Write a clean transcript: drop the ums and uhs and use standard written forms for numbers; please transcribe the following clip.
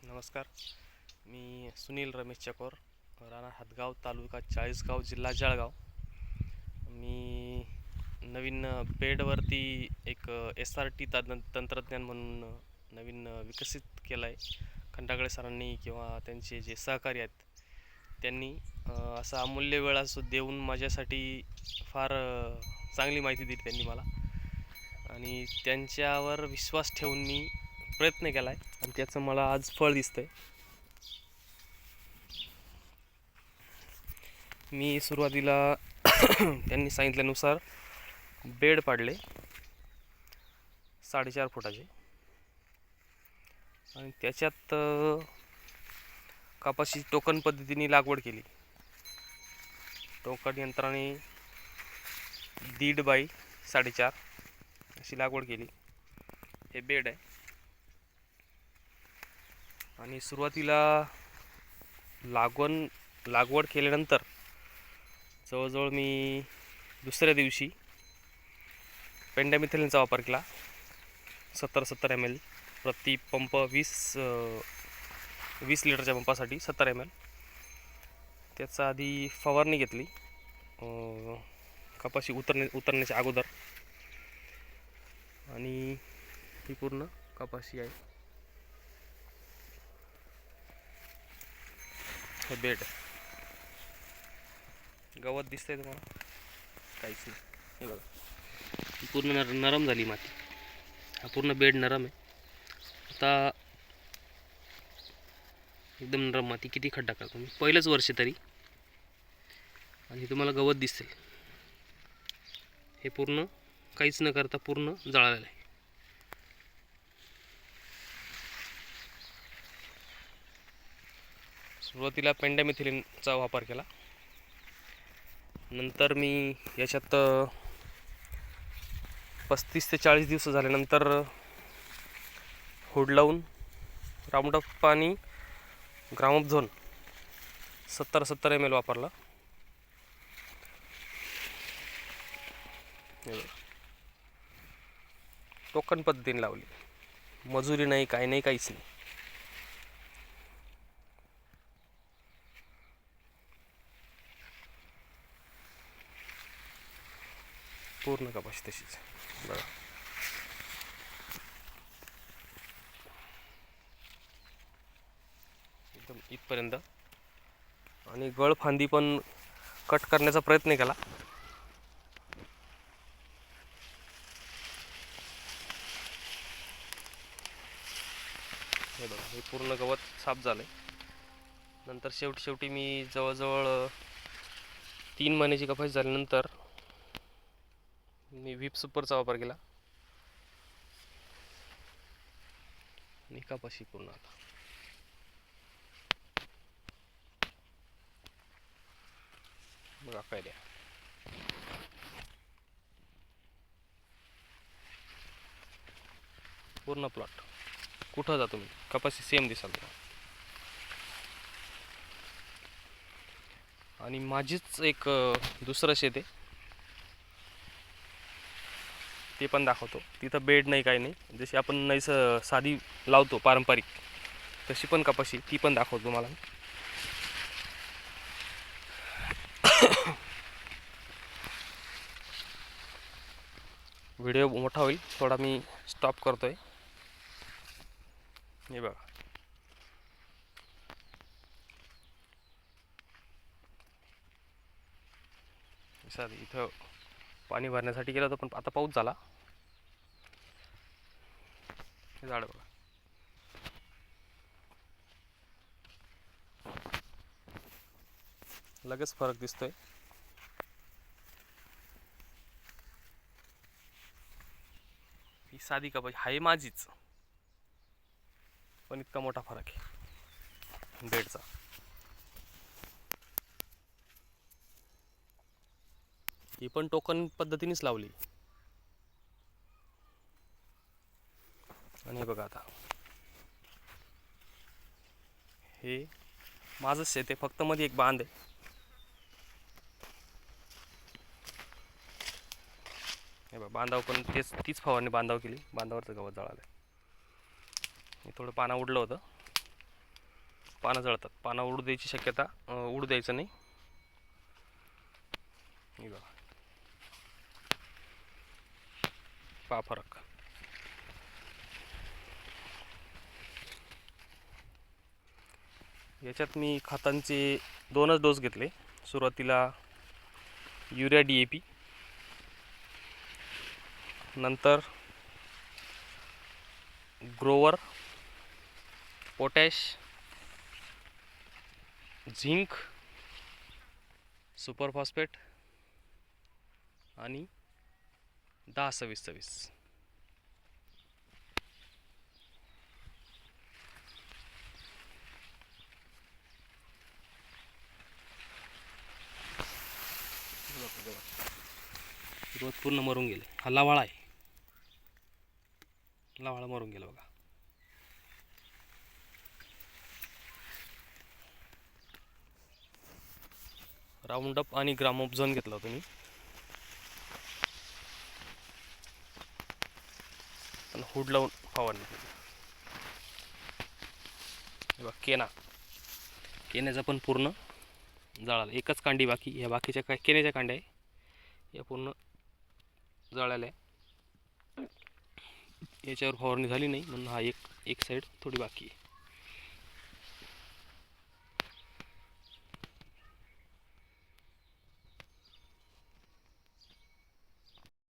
नमस्कार. मी सुनील रमेश चकोर, राणा हातगाव, तालुका चाळीसगाव, जिल्हा जळगाव. मी नवीन बेडवरती एक SRT तंत्रज्ञान म्हणून नवीन विकसित केलं आहे. खंडागळे सरांनी किंवा त्यांचे जे सहकारी आहेत त्यांनी असा अमूल्य वेळ देऊन माझ्यासाठी फार चांगली माहिती दिली त्यांनी मला, आणि त्यांच्यावर विश्वास ठेवून मी प्रयत्न केला आहे आणि त्याचं मला आज फळ दिसतंय. मी सुरुवातीला त्यांनी सांगितल्यानुसार बेड पाडले 4.5 फुटाचे, आणि त्याच्यात कपाशी टोकन पद्धतीने लागवड केली. टोकन यंत्राने 1.5 बाय 4.5 अशी लागवड केली. हे बेड आहे. आणि सुरुवातीला लागवड केल्यानंतर जवळजवळ मी दुसऱ्या दिवशी पेंडामिथिलिनचा वापर केला. 70 ml प्रति पंप. 20 लिटरच्या पंपासाठी 70 ml. त्याचा आधी फवारणी घेतली कपाशी उतरण्याच्या अगोदर, आणि ही पूर्ण कपाशी आहे. हे बेड गवत दिसतंय तुम्हाला? काहीच नाही. हे बघा, पूर्ण नरम झाली माती. हा पूर्ण बेड नरम आहे. आता एकदम नरम माती. किती खड्डा करा तुम्ही, पहिलंच वर्ष तरी, आणि तुम्हाला गवत दिसेल. हे पूर्ण काहीच न करता पूर्ण जळालेलं आहे. सुरुवातीला पेंडामिथिलिनचा वापर केला. नंतर मी याच्यात 35 ते 40 दिवस झाल्यानंतर हुड लावून राऊंडअप आणि ग्रामअप झोन 70 ml वापरला. टोकन पद्धतीने लावली. मजुरी नाही, काही नाही, काहीच नाही. पूर्ण कपाशी तशीच बघा. एकदम इथपर्यंत. आणि गळ फांदी पण कट करण्याचा प्रयत्न केला. हे बघा, हे पूर्ण गवत साफ झालंय. नंतर शेवटी मी जवळजवळ 3 महिन्याची कपाशी झाल्यानंतर मी व्हीप सुपरचा वापर केला. आणि कपाशी पूर्ण आता बघा काय द्या. पूर्ण प्लॉट. कुठं जा तुम्ही, कपाशी सेम दिसाल. आणि माझीच एक दुसरं शेत आहे, ते पण दाखवतो. तिथं बेड नाही, काही नाही. जशी आपण साधी लावतो पारंपरिक, तशी पण कपाशी, ती पण दाखवतो तुम्हाला. व्हिडिओ मोठा होईल थोडा, मी स्टॉप करतोय. हे बघा, सर इथं पाणी भरण्यासाठी गेलं होतं, पण आता पाऊस झाला. हे झाड बघा, लगेच फरक दिसतोय. ही साधी कपाशी आहे माझीच, पण इतका मोठा फरक आहे बेडचा. ही पण टोकन पद्धतीनेच लावली. आणि हे बघा, आता हे माझं शेत आहे. फक्त मध्ये एक बांध आहे. हे बघा, बांधाव पण तीच फवारणी बांधाव केली. बांधावरचं गवत जळालं. थोडं पानं उडलं होतं. पानं जळतात. पानं उडू द्यायची शक्यता उडू द्यायचं नाही. हे बघा, पहा फरक. याच्यात मी खतांचे 2च डोस घेतले. सुरुवातीला युरिया DAP, नंतर Grover, potash, zinc, super phosphate आणि 10-26-26. रोज पूर्ण मरून गेले. हा लावाळा आहे, लावाळा मरून गेला बघा. राऊंडअप आणि ग्रामोझोन घेतला होता मी. आणि हुड लावून फवारणी केली. केण्याचा पण पूर्ण जळाला. एकच कांडी बाकी. या बाकीच्या काय केण्याच्या कांड्या आहे, या पूर्ण जळाल्या. याच्यावर फवारणी झाली नाही म्हणून हा एक साईड थोडी बाकी आहे.